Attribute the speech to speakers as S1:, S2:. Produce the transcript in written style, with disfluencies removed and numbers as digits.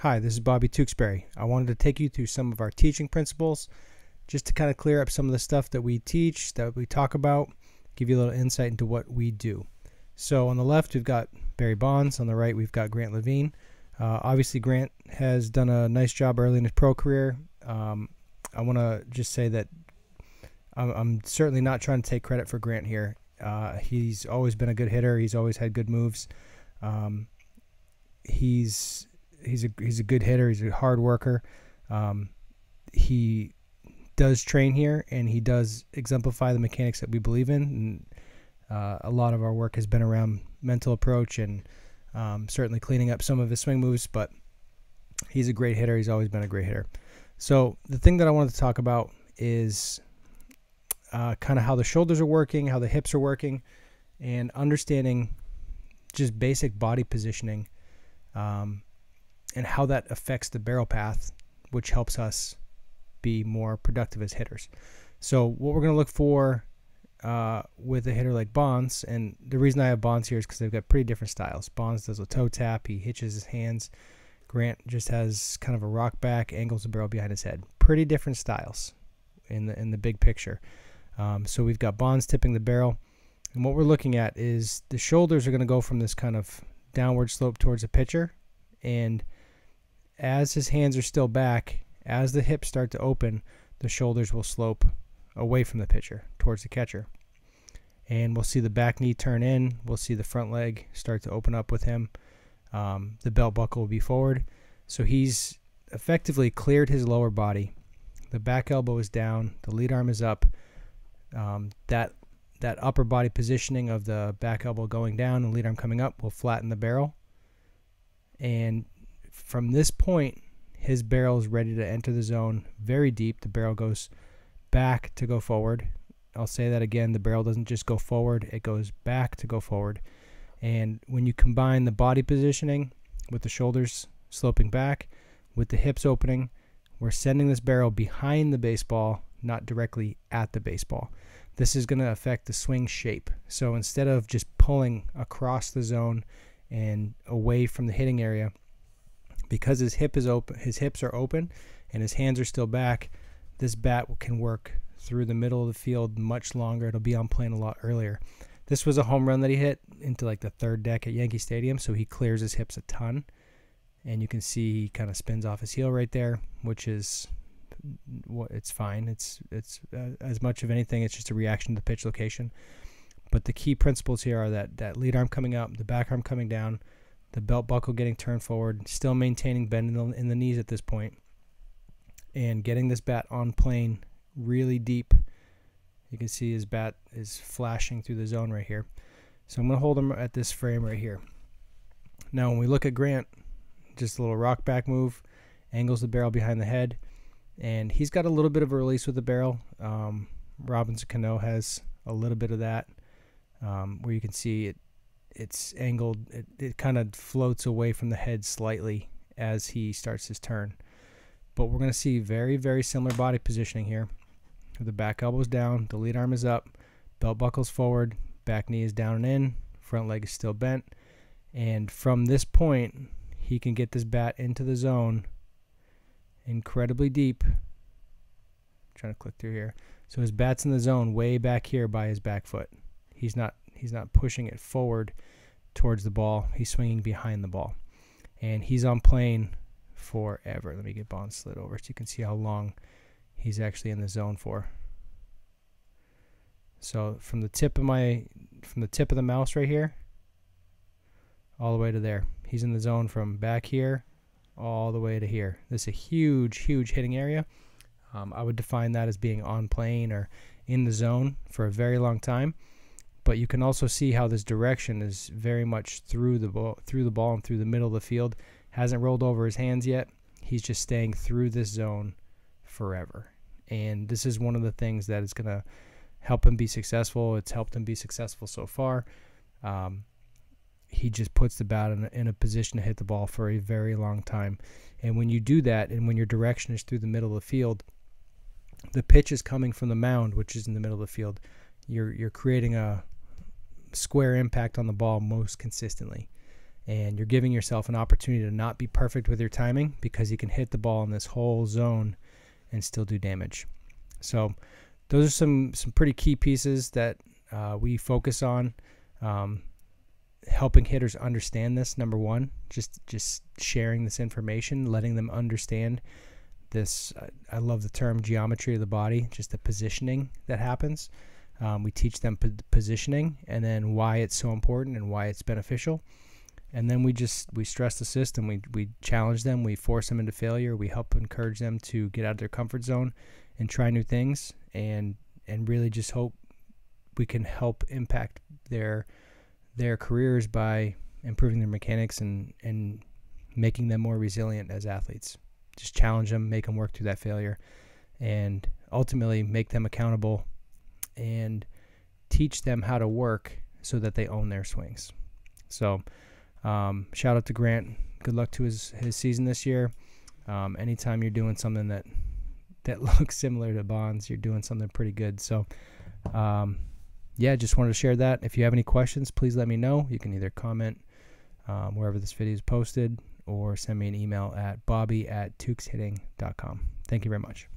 S1: Hi, this is Bobby Tewksbary. I wanted to take you through some of our teaching principles just to kind of clear up some of the stuff that we teach, that we talk about, give you a little insight into what we do. So on the left, we've got Barry Bonds. On the right, we've got Grant Levine. Obviously, Grant has done a nice job early in his pro career. I want to just say that I'm certainly not trying to take credit for Grant here. He's always been a good hitter. He's always had good moves. He's a good hitter. He's a hard worker. He does train here, and he does exemplify the mechanics that we believe in. And, a lot of our work has been around mental approach and certainly cleaning up some of his swing moves, but he's a great hitter. He's always been a great hitter. So the thing that I wanted to talk about is kind of how the shoulders are working, how the hips are working, and understanding just basic body positioning and how that affects the barrel path, which helps us be more productive as hitters. So what we're going to look for with a hitter like Bonds, and the reason I have Bonds here is because they've got pretty different styles. Bonds does a toe tap. He hitches his hands. Grant just has kind of a rock back, angles the barrel behind his head. Pretty different styles in the big picture. So we've got Bonds tipping the barrel, and what we're looking at is the shoulders are going to go from this kind of downward slope towards the pitcher, and as his hands are still back, as the hips start to open, the shoulders will slope away from the pitcher towards the catcher. And we'll see the back knee turn in. We'll see the front leg start to open up with him. The belt buckle will be forward. So he's effectively cleared his lower body. The back elbow is down. The lead arm is up. That upper body positioning of the back elbow going down and lead arm coming up will flatten the barrel. And from this point, his barrel is ready to enter the zone very deep. The barrel goes back to go forward. I'll say that again. The barrel doesn't just go forward. It goes back to go forward. And when you combine the body positioning with the shoulders sloping back, with the hips opening, we're sending this barrel behind the baseball, not directly at the baseball. This is going to affect the swing shape. So instead of just pulling across the zone and away from the hitting area, because his hips are open and his hands are still back, this bat can work through the middle of the field much longer. It'll be on plane a lot earlier. This was a home run that he hit into like the third deck at Yankee Stadium, so he clears his hips a ton. And you can see he kind of spins off his heel right there, which is it's fine. It's as much of anything, it's just a reaction to the pitch location. But the key principles here are that lead arm coming up, the back arm coming down, the belt buckle getting turned forward, still maintaining bend in the knees at this point, and getting this bat on plane really deep. You can see his bat is flashing through the zone right here. So I'm going to hold him at this frame right here. Now when we look at Grant, just a little rock back move, angles the barrel behind the head, and he's got a little bit of a release with the barrel. Robinson Cano has a little bit of that, where you can see it's angled. It kind of floats away from the head slightly as he starts his turn. But we're going to see very, very similar body positioning here. The back elbow's down, the lead arm is up, belt buckle's forward, back knee is down and in, front leg is still bent. And from this point, he can get this bat into the zone incredibly deep. I'm trying to click through here. So his bat's in the zone way back here by his back foot. He's not pushing it forward towards the ball. He's swinging behind the ball. And he's on plane forever. Let me get Bond slid over so you can see how long he's actually in the zone for. So from the tip of the mouse right here all the way to there. He's in the zone from back here all the way to here. This is a huge, huge hitting area. I would define that as being on plane or in the zone for a very long time. But you can also see how this direction is very much through the ball and through the middle of the field. Hasn't rolled over his hands yet. He's just staying through this zone forever. And this is one of the things that is going to help him be successful. It's helped him be successful so far. He just puts the bat in a position to hit the ball for a very long time. And when you do that, and when your direction is through the middle of the field, the pitch is coming from the mound, which is in the middle of the field. You're creating a square impact on the ball most consistently. and you're giving yourself an opportunity to not be perfect with your timing, because you can hit the ball in this whole zone and still do damage. So those are some pretty key pieces that we focus on, helping hitters understand this. Number one, just sharing this information, letting them understand this. I love the term geometry of the body, just the positioning that happens. We teach them positioning, and then why it's so important and why it's beneficial. And then we stress the system. We challenge them. We force them into failure. We help encourage them to get out of their comfort zone and try new things, and really just hope we can help impact their careers by improving their mechanics and making them more resilient as athletes. Just challenge them, make them work through that failure, and ultimately make them accountable and teach them how to work so that they own their swings. So shout out to Grant. Good luck to his season this year. Anytime you're doing something that looks similar to Bonds, you're doing something pretty good. So yeah, just wanted to share that. If you have any questions, please let me know. You can either comment wherever this video is posted, or send me an email at bobby@tewkshitting.com. Thank you very much.